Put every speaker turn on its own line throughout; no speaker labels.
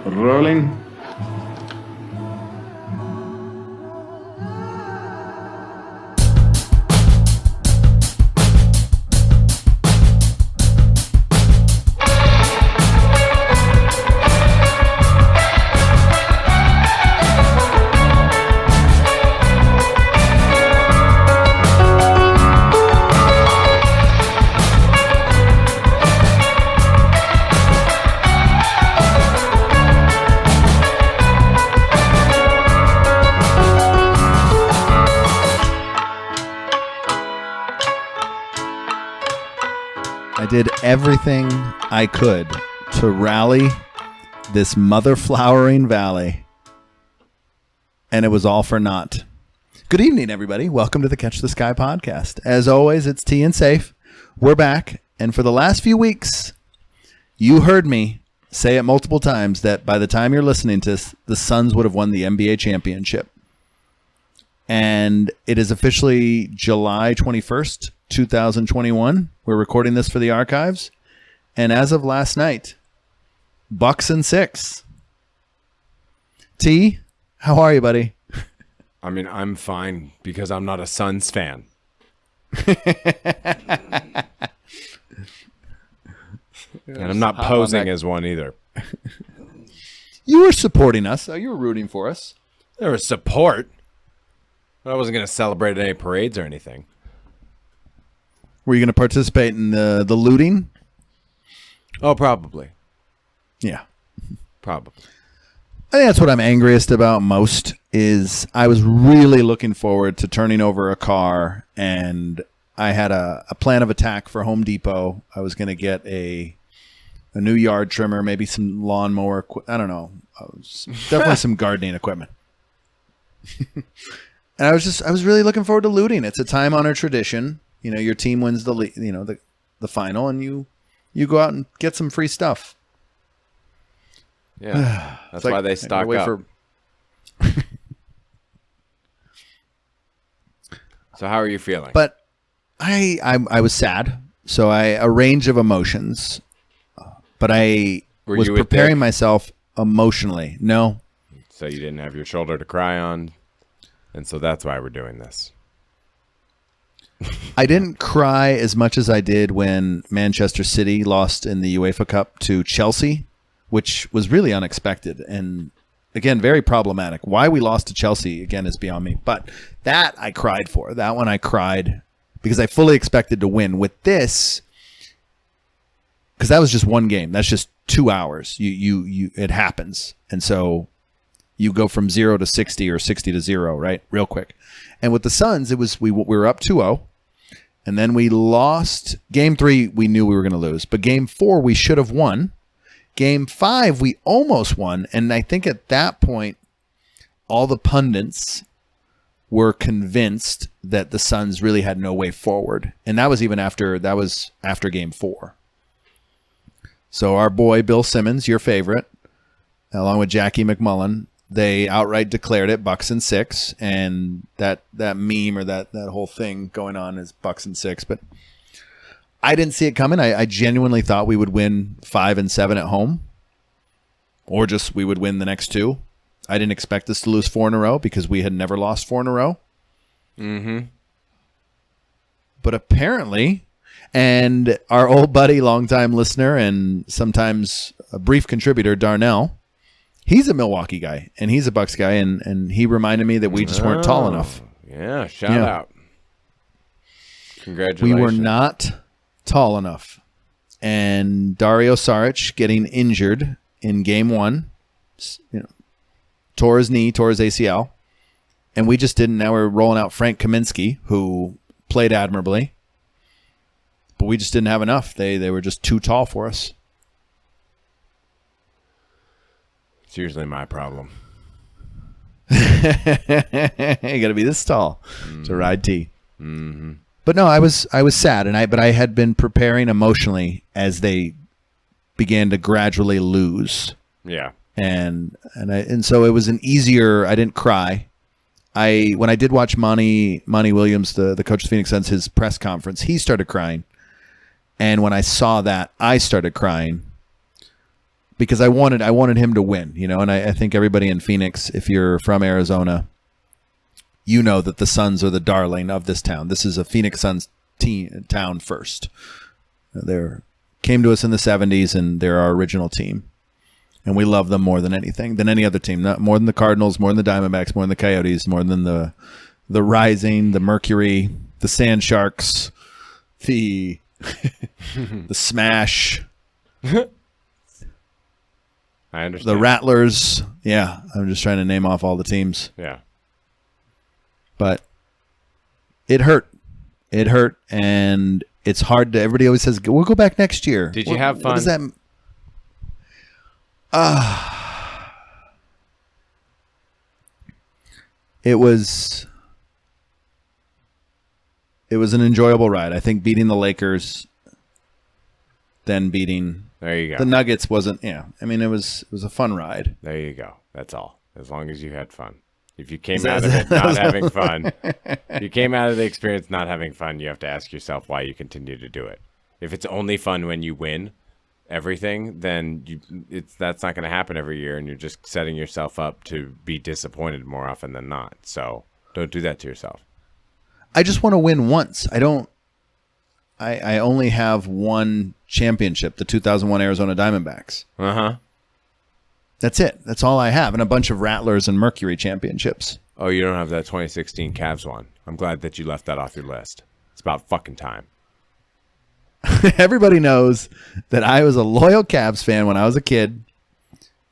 Rolling. Did everything I could to rally this mother-flowering valley, and it was all for naught. Good evening, everybody. Welcome to the Catch the Sky podcast. As always, it's T and Saif. We're back, and for the last few weeks, you heard me say it multiple times that by the time you're listening to this, the Suns would have won the NBA championship. And it is officially July 21st, 2021. We're recording this for the archives. And as of last night, Bucks and 6. T, how are you, buddy?
I mean, I'm fine because I'm not a Suns fan. And I'm not posing as one either.
You were supporting us. So you were rooting for us.
There was support. I wasn't going to celebrate any parades or anything.
Were you going to participate in the looting?
Oh, probably.
Yeah.
Probably.
I think that's what I'm angriest about most is I was really looking forward to turning over a car, and I had a plan of attack for Home Depot. I was going to get a new yard trimmer, maybe some lawnmower. I don't know. Definitely some gardening equipment. And I was really looking forward to looting. It's a time-honored tradition. You know, your team wins the final, and you go out and get some free stuff.
Yeah, that's why they stock up. So how are you feeling?
But I was sad. So a range of emotions. But I was preparing myself emotionally. No.
So you didn't have your shoulder to cry on. And so that's why we're doing this.
I didn't cry as much as I did when Manchester City lost in the UEFA Cup to Chelsea, which was really unexpected and, again, very problematic. Why we lost to Chelsea, again, is beyond me. But that I cried for. That one I cried because I fully expected to win. With this, because that was just one game. That's just 2 hours. It happens. And so you go from 0 to 60 or 60 to 0, right? Real quick. And with the Suns, it was we were up 2-0. And then we lost. Game 3, we knew we were going to lose. But Game 4, we should have won. Game 5, we almost won. And I think at that point, all the pundits were convinced that the Suns really had no way forward. And that was after Game 4. So our boy, Bill Simmons, your favorite, along with Jackie McMullen, they outright declared it Bucks and 6, and that meme or that whole thing going on is Bucks and 6. But I didn't see it coming. I genuinely thought we would win 5 and 7 at home, or just we would win the next 2. I didn't expect us to lose 4 in a row because we had never lost 4 in a row. Mm-hmm. But apparently, and our old buddy, longtime listener, and sometimes a brief contributor, Darnell. He's a Milwaukee guy, and he's a Bucks guy, and he reminded me that we just weren't tall enough.
Yeah, shout out. Congratulations.
We were not tall enough. And Dario Saric getting injured in Game 1, tore his knee, tore his ACL, and we just didn't. Now we're rolling out Frank Kaminsky, who played admirably, but we just didn't have enough. They were just too tall for us.
It's usually my problem.
You got to be this tall to ride T. Mm-hmm. But no, I was sad, but I had been preparing emotionally as they began to gradually lose.
Yeah,
and so it was an easier. I didn't cry. When I did watch Monty Williams, the coach of Phoenix Suns, his press conference, he started crying, and when I saw that, I started crying. because I wanted him to win, and I think everybody in Phoenix, if you're from Arizona, you know that the Suns are the darling of this town. This is a Phoenix Suns town first. They came to us in the 70s, and they're our original team. And we love them more than anything, than any other team. Not more than the Cardinals, more than the Diamondbacks, more than the Coyotes, more than the Rising, the Mercury, the Sand Sharks, the the Smash.
I understand.
The Rattlers. Yeah, I'm just trying to name off all the teams.
Yeah.
But it hurt. It hurt, and it's hard to. Everybody always says, "We'll go back next year."
Did you have fun?
What does that? It was an enjoyable ride. I think beating the Lakers, then beating
There you go.
the Nuggets wasn't. Yeah, I mean it was a fun ride.
There you go. That's all. As long as you had fun. If you came out of it not having fun, you came out of the experience not having fun, you have to ask yourself why you continue to do it. If it's only fun when you win everything, then that's not going to happen every year, and you're just setting yourself up to be disappointed more often than not. So don't do that to yourself.
I just want to win once. I only have one championship, the 2001 Arizona Diamondbacks.
Uh-huh.
That's it. That's all I have, and a bunch of Rattlers and Mercury championships.
Oh, you don't have that 2016 Cavs one. I'm glad that you left that off your list. It's about fucking time.
Everybody knows that I was a loyal Cavs fan when I was a kid,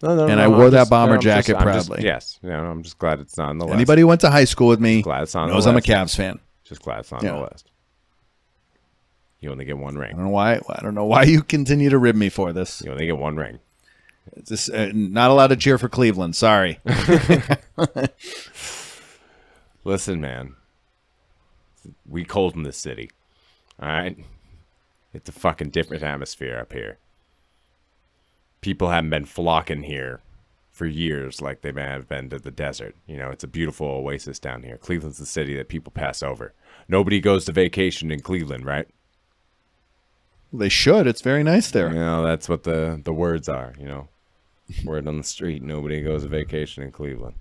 and I wore that bomber jacket proudly.
Yes. I'm just glad it's not on the list.
Anybody who went to high school with me
Glad it's on
knows
the
I'm a
list.
Cavs fan.
Just glad it's not on the list. You only get one
I
ring.
don't know why you continue to rib me for this.
You only get one ring.
It's just, not allowed to cheer for Cleveland. Sorry.
Listen, man. We cold in this city. All right? It's a fucking different atmosphere up here. People haven't been flocking here for years like they have been to the desert. It's a beautiful oasis down here. Cleveland's the city that people pass over. Nobody goes to vacation in Cleveland, right?
They should. It's very nice there.
That's what the words are, Word on the street, nobody goes to vacation in Cleveland.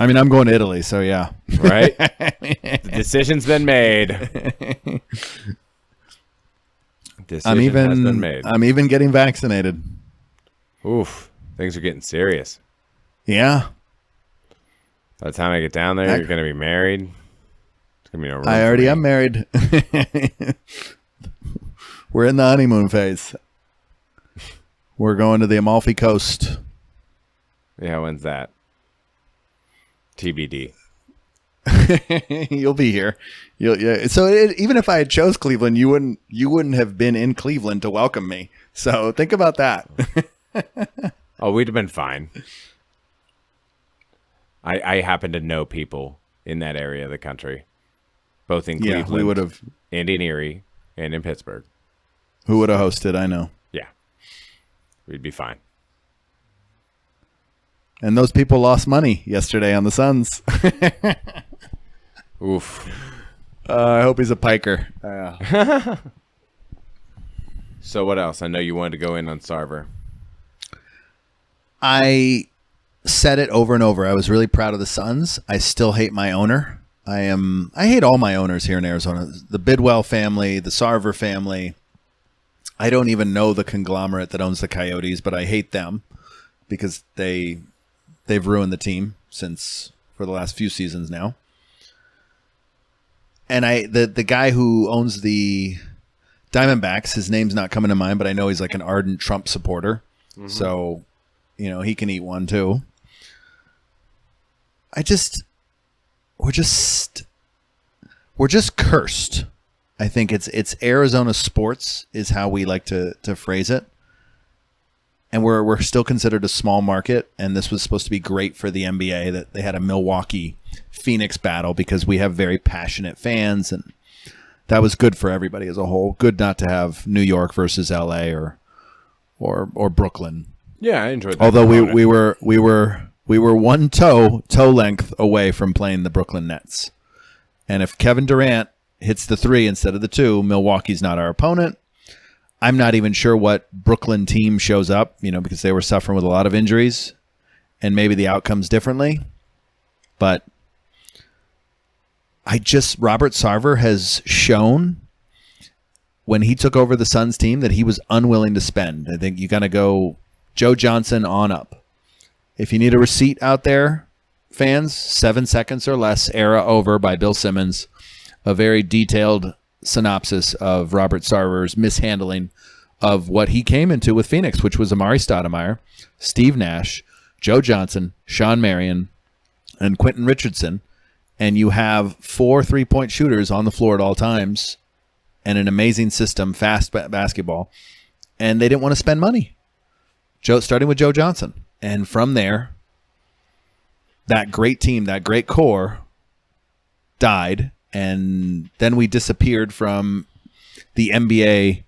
I mean, I'm going to Italy, so yeah.
Right? The decision's been made. Decision has been made.
I'm even getting vaccinated.
Oof. Things are getting serious.
Yeah.
By the time I get down there, you're going to be married. It's going to be no room
I already
for me.
am married. We're in the honeymoon phase. We're going to the Amalfi Coast.
Yeah, when's that? TBD.
You'll be here. So even if I had chose Cleveland, you wouldn't have been in Cleveland to welcome me. So think about that.
Oh, we'd have been fine. I happen to know people in that area of the country, both in Cleveland,
we would have,
and in Erie, and in Pittsburgh.
Who would have hosted? I know.
Yeah, we'd be fine.
And those people lost money yesterday on the Suns.
Oof.
I hope he's a piker.
So what else? I know you wanted to go in on Sarver.
I said it over and over. I was really proud of the Suns. I still hate my owner. I hate all my owners here in Arizona. The Bidwell family, the Sarver family. I don't even know the conglomerate that owns the Coyotes, but I hate them because they've ruined the team for the last few seasons now. And the guy who owns the Diamondbacks, his name's not coming to mind, but I know he's like an ardent Trump supporter. Mm-hmm. So, he can eat one too. We're just cursed. I think it's Arizona sports is how we like to phrase it. And we're still considered a small market, and this was supposed to be great for the NBA that they had a Milwaukee Phoenix battle because we have very passionate fans, and that was good for everybody as a whole. Good not to have New York versus LA or Brooklyn.
Yeah, I enjoyed that.
Although we were one toe length away from playing the Brooklyn Nets. And if Kevin Durant hits the 3 instead of the 2, Milwaukee's not our opponent. I'm not even sure what Brooklyn team shows up, because they were suffering with a lot of injuries, and maybe the outcome's differently. But Robert Sarver has shown when he took over the Suns team that he was unwilling to spend. I think you got to go Joe Johnson on up. If you need a receipt out there, fans, 7 seconds or less, Era Over by Bill Simmons, a very detailed synopsis of Robert Sarver's mishandling of what he came into with Phoenix, which was Amari Stoudemire, Steve Nash, Joe Johnson, Sean Marion, and Quentin Richardson, and you have 4 3-point shooters on the floor at all times and an amazing system, fast basketball, and they didn't want to spend money. Starting with Joe Johnson. And from there, that great team, that great core died, and then we disappeared from the NBA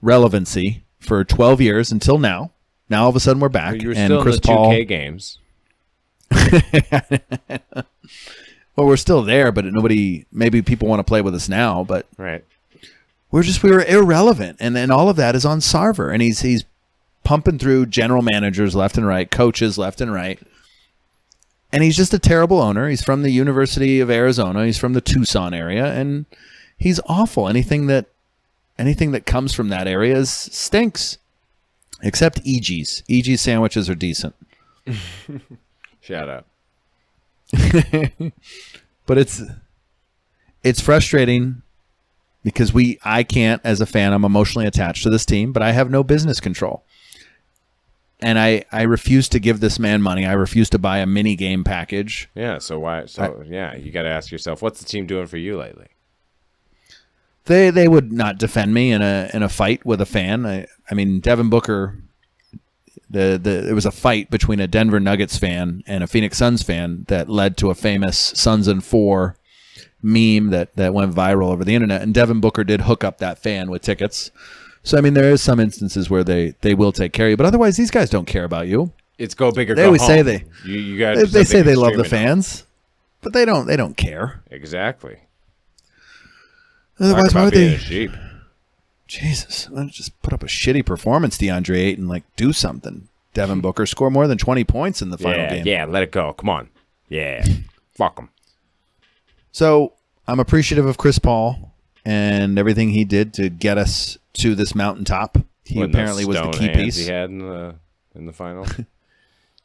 relevancy for 12 years until now. Now all of a sudden we're back.
You were
and
still
Chris
in the
Paul
2K games.
Well, we're still there, but maybe people want to play with us now, but
right.
we were irrelevant. And then all of that is on Sarver, and he's pumping through general managers left and right, coaches left and right. And he's just a terrible owner. He's from the University of Arizona. He's from the Tucson area, and he's awful. Anything that comes from that area stinks, except EG's. EG's sandwiches are decent.
Shout out.
But it's frustrating because I can't, as a fan, I'm emotionally attached to this team, but I have no business control. And I refuse to give this man money. I refuse to buy a mini game package.
Yeah, so why? So you got to ask yourself, what's the team doing for you lately?
They would not defend me in a fight with a fan. I mean, Devin Booker. It was a fight between a Denver Nuggets fan and a Phoenix Suns fan that led to a famous Suns and 4 meme that went viral over the internet. And Devin Booker did hook up that fan with tickets. So, I mean, there is some instances where they will take care of you, but otherwise these guys don't care about you.
It's go big or
they
go
always
home.
Say they
you got
they say they love the fans, but they don't care.
Exactly.
Otherwise, why would they?
A sheep.
Jesus, why don't you just put up a shitty performance, DeAndre Ayton, like do something. Devin Booker score more than 20 points in the final game.
Yeah, let it go. Come on. Yeah, fuck him.
So I'm appreciative of Chris Paul and everything he did to get us to this mountaintop. He apparently was the key piece.
He had in the final.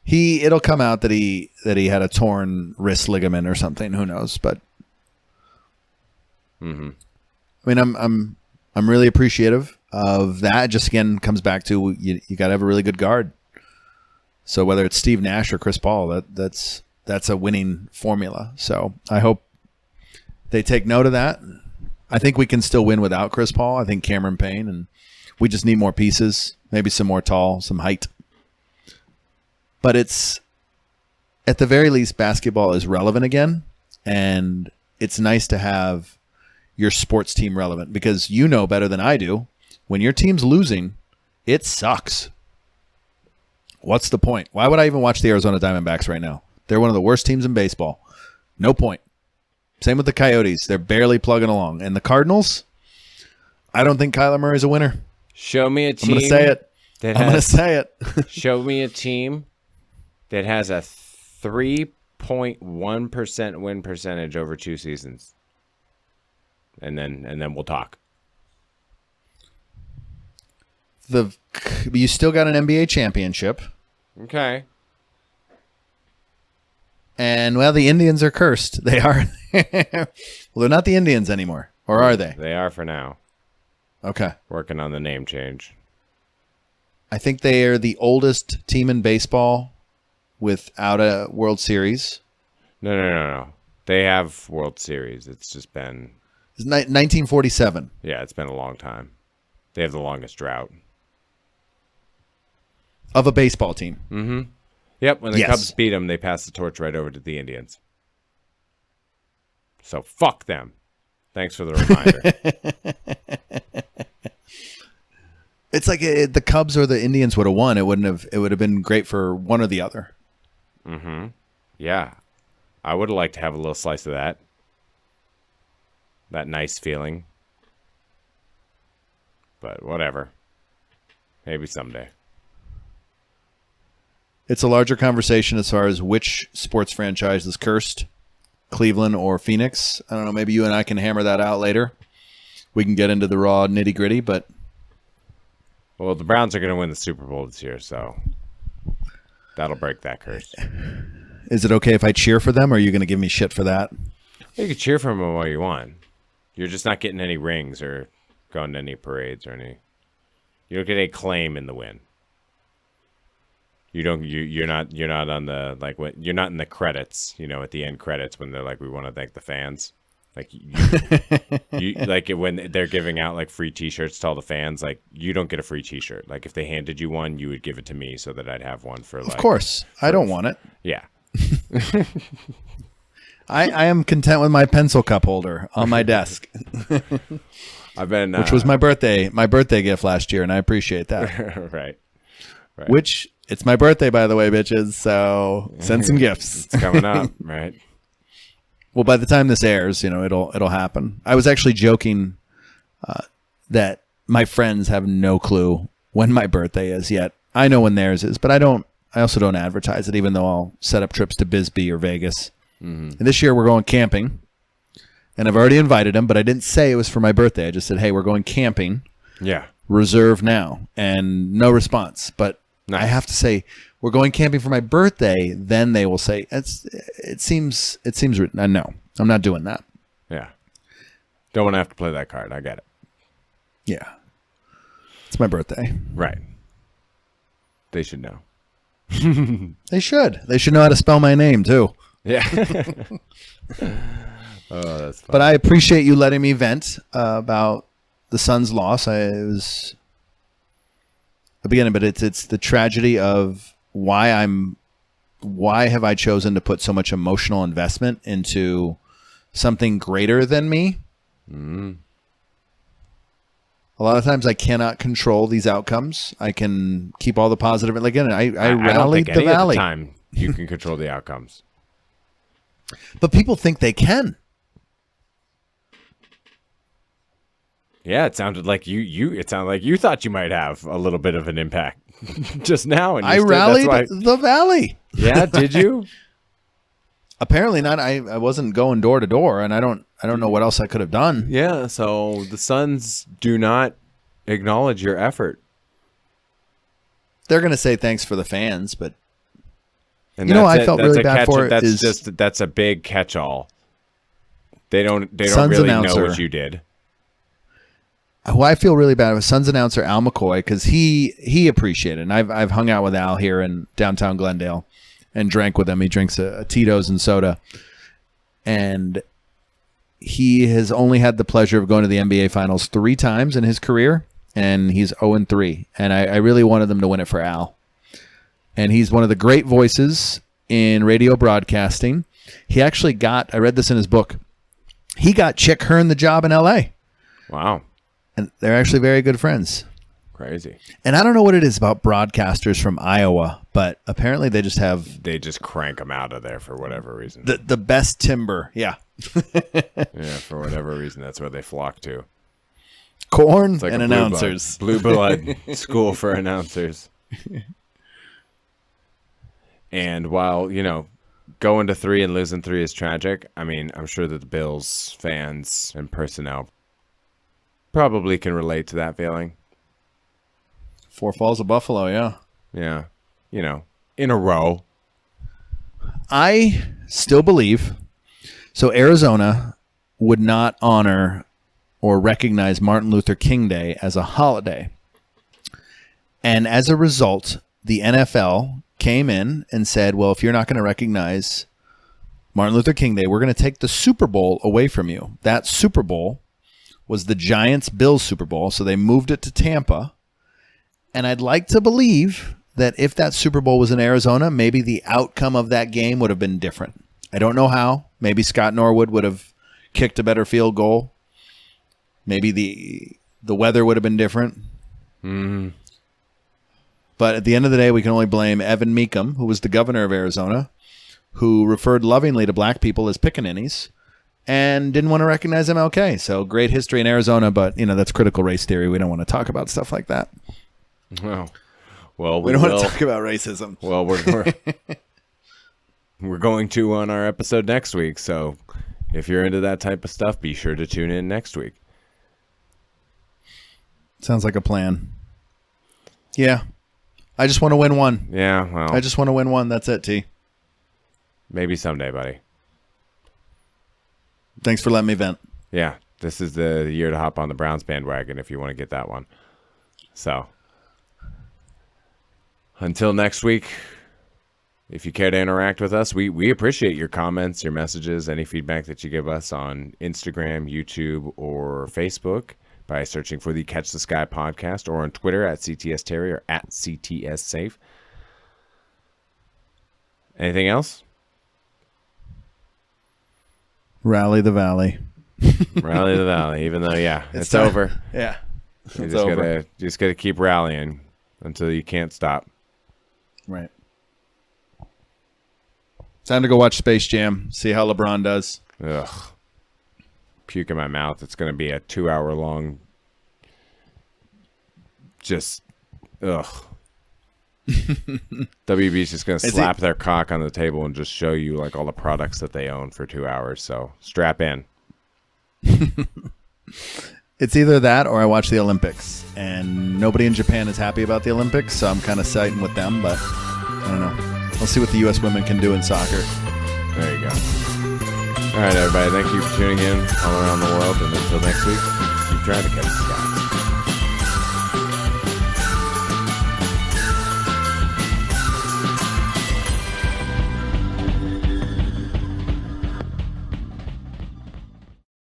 It'll come out that he had a torn wrist ligament or something. Who knows? But I mean, I'm really appreciative of that. It just again comes back to you got to have a really good guard. So whether it's Steve Nash or Chris Paul, that's a winning formula. So I hope they take note of that. I think we can still win without Chris Paul. I think Cameron Payne, and we just need more pieces, maybe some more tall, some height. But it's, at the very least, basketball is relevant again, and it's nice to have your sports team relevant because you know better than I do, when your team's losing, it sucks. What's the point? Why would I even watch the Arizona Diamondbacks right now? They're one of the worst teams in baseball. No point. Same with the Coyotes. They're barely plugging along. And the Cardinals, I don't think Kyler Murray's a winner.
Show me a team.
I'm going to say it. I'm going to say it.
Show me a team that has a 3.1% win percentage over 2 seasons. And then we'll talk.
You still got an NBA championship.
Okay.
And, well, the Indians are cursed. They are. Well, they're not the Indians anymore. Or are they?
They are for now.
Okay.
Working on the name change.
I think they are the oldest team in baseball without a World Series.
No. They have World Series. It's just been...
It's 1947.
Yeah, it's been a long time. They have the longest drought.
Of a baseball team.
Mm-hmm. Yep, when the
Yes.
Cubs beat them, they passed the torch right over to the Indians. So fuck them. Thanks for the reminder.
It's like the Cubs or the Indians would have won. It would have been great for one or the other.
Mm-hmm. Yeah. I would have liked to have a little slice of that. That nice feeling. but whatever. Maybe someday.
It's a larger conversation as far as which sports franchise is cursed, Cleveland or Phoenix. I don't know. Maybe you and I can hammer that out later. We can get into the raw nitty gritty, but
Well, the Browns are going to win the Super Bowl this year, so that'll break that curse.
is it okay if I cheer for them, or are you going to give me shit for that?
You can cheer for them all you want. You're just not getting any rings or going to any parades or any. You don't get any claim in the win. You don't. You're not on the you're not in the credits. At the end credits when they're like, we want to thank the fans. Like you like it when they're giving out like free T-shirts to all the fans. Like you don't get a free T-shirt. Like if they handed you one, you would give it to me so that I'd have one for.
Of course, I don't want it.
Yeah.
I am content with my pencil cup holder on my desk. Which was my birthday gift last year, and I appreciate that.
Right.
Which it's my birthday, by the way, bitches. So send some gifts.
It's coming up, right?
Well, by the time this airs, it'll happen. I was actually joking that my friends have no clue when my birthday is yet. I know when theirs is, but I also don't advertise it, even though I'll set up trips to Bisbee or Vegas. Mm-hmm. And this year we're going camping, and I've already invited them, but I didn't say it was for my birthday. I just said, hey, we're going camping.
Yeah.
Reserve now. And no response. But nice. I have to say, we're going camping for my birthday. Then they will say, it seems written. No, I'm not doing that.
Yeah. Don't want to have to play that card. I get it.
Yeah. It's my birthday.
Right. They should know.
They should. They should know how to spell my name, too.
Yeah. Oh, that's fun.
But I appreciate you letting me vent about the Suns' loss. It was the beginning, but it's the tragedy of why have I chosen to put so much emotional investment into something greater than me? Mm. A lot of times I cannot control these outcomes. I can keep all the positive. Again, I rallied the valley.
Of the time you can control the outcomes.
But people think they can.
Yeah, it sounded like you thought you might have a little bit of an impact just now. And
I rallied the valley.
Yeah, did you?
Apparently not. I wasn't going door to door, and I don't know what else I could have done.
Yeah, so the Suns do not acknowledge your effort.
They're going to say thanks for the fans, but
and
I felt really bad for it.
That's a big catch-all. They don't
Suns
really
announcer,
know what you did.
Who I feel really bad with Suns announcer Al McCoy, because he appreciated it. And I've hung out with Al here in downtown Glendale and drank with him. He drinks a Tito's and soda. And he has only had the pleasure of going to the NBA Finals 3 times in his career, and he's 0-3. And I really wanted them to win it for Al. And he's one of the great voices in radio broadcasting. He actually I read this in his book, he got Chick Hearn the job in L.A.
Wow.
And they're actually very good friends.
Crazy.
And I don't know what it is about broadcasters from Iowa, but apparently they just
crank them out of there for whatever reason.
The best timber, yeah.
Yeah, for whatever reason, that's where they flock to.
Corn like and announcers.
Blue blood school for announcers. And while, going to 3 and losing 3 is tragic, I mean, I'm sure that the Bills fans and personnel probably can relate to that feeling.
4 falls of Buffalo, yeah.
Yeah. In a row.
I still believe. So Arizona would not honor or recognize Martin Luther King Day as a holiday. And as a result, the NFL came in and said, well, if you're not going to recognize Martin Luther King Day, we're going to take the Super Bowl away from you. That Super Bowl was the Giants-Bills Super Bowl, so they moved it to Tampa. And I'd like to believe that if that Super Bowl was in Arizona, maybe the outcome of that game would have been different. I don't know how. Maybe Scott Norwood would have kicked a better field goal. Maybe the weather would have been different.
Mm.
But at the end of the day, we can only blame Evan Meekum, who was the governor of Arizona, who referred lovingly to black people as pickaninnies, and didn't want to recognize MLK. So great history in Arizona, but that's critical race theory. We don't want to talk about stuff like that.
Well,
we don't want to talk about racism.
Well, we're going to on our episode next week. So if you're into that type of stuff, be sure to tune in next week.
Sounds like a plan. Yeah. I just want to win one.
Yeah, well.
I just want to win one. That's it, T.
Maybe someday, buddy.
Thanks for letting me vent.
Yeah, this is the year to hop on the Browns bandwagon if you want to get that one. So, until next week, if you care to interact with us, we appreciate your comments, your messages, any feedback that you give us on Instagram, YouTube, or Facebook by searching for the Catch the Sky podcast, or on Twitter at CTS Terry or at CTS Saif. Anything else?
Rally the Valley.
Rally the Valley, even though, it's over.
Yeah.
You just gotta keep rallying until you can't stop.
Right. Time to go watch Space Jam, see how LeBron does.
Ugh. Puke in my mouth. It's going to be a 2-hour long. Just, ugh. WB's just going to slap their cock on the table and just show you like all the products that they own for 2 hours. So strap in.
It's either that or I watch the Olympics, and nobody in Japan is happy about the Olympics, so I'm kind of siding with them, but I don't know. We'll see what the U.S. women can do in soccer.
There you go. All right, everybody. Thank you for tuning in all around the world. And until next week, keep trying to catch.